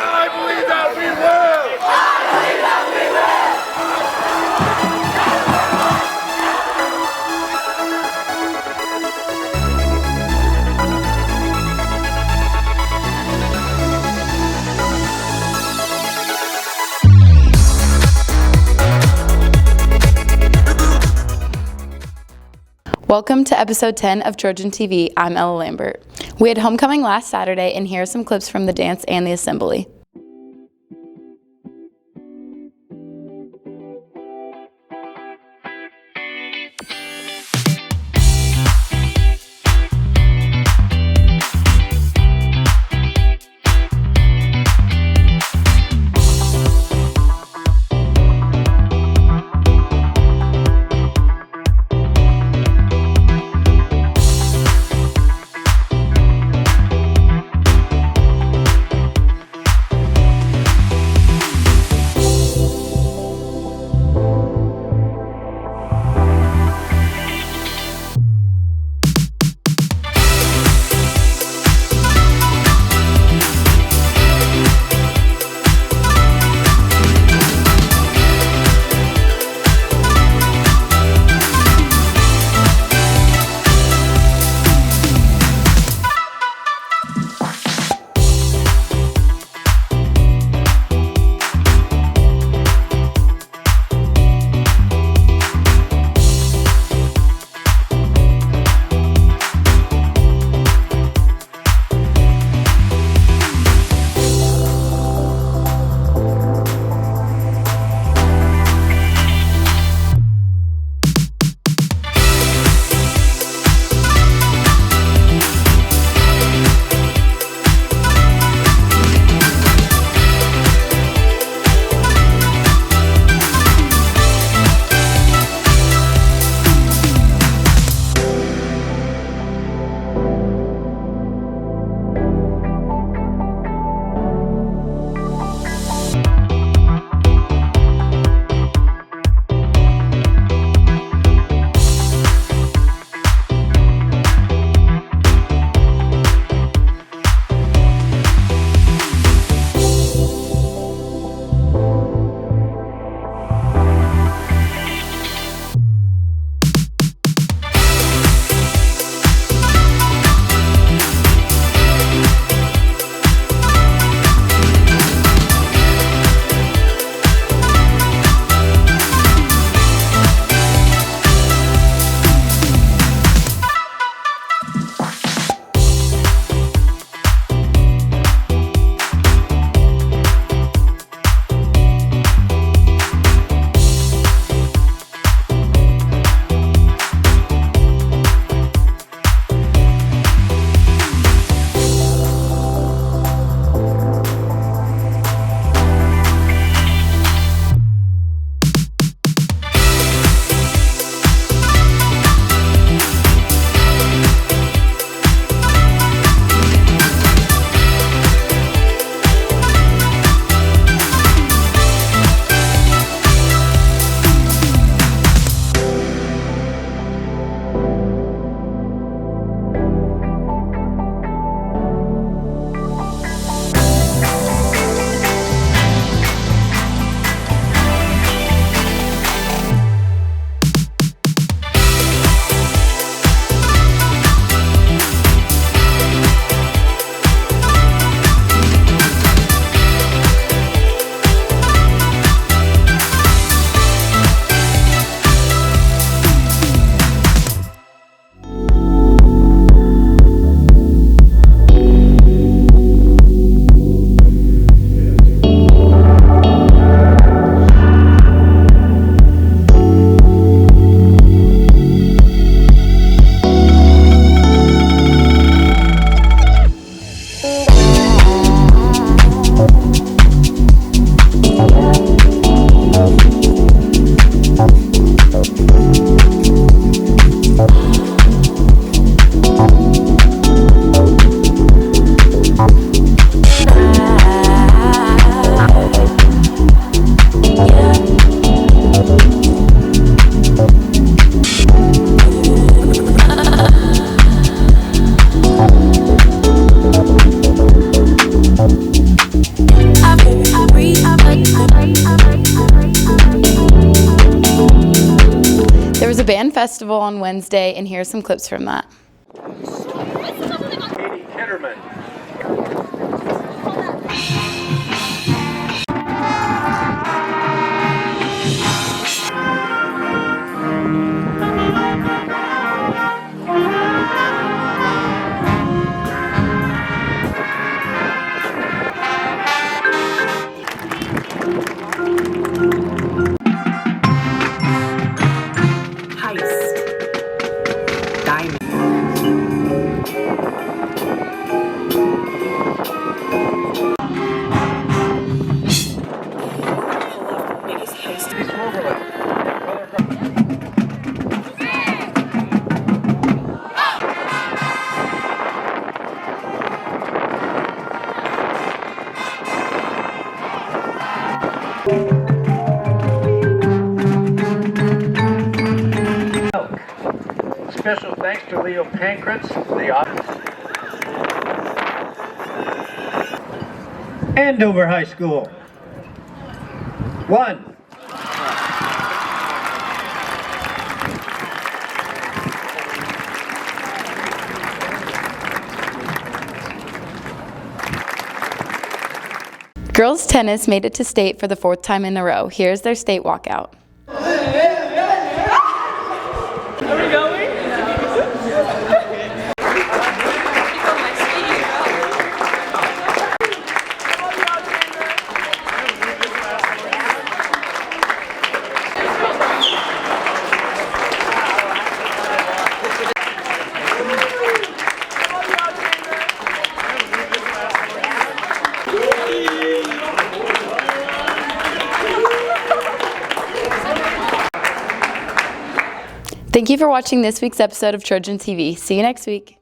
I believe that we will. Welcome to episode 10 of Trojan TV. I'm Ella Lambert. We had homecoming last Saturday, and here are some clips from the dance and the assembly. festival on Wednesday, and here are some clips from that. Katie Ketterman. Special thanks to Leo Pankratz, the author. Andover High School. 1. Girls tennis made it to state for the 4th time in a row. Here's their state walkout. Are we going? Thank you for watching this week's episode of Trojan TV. See you next week.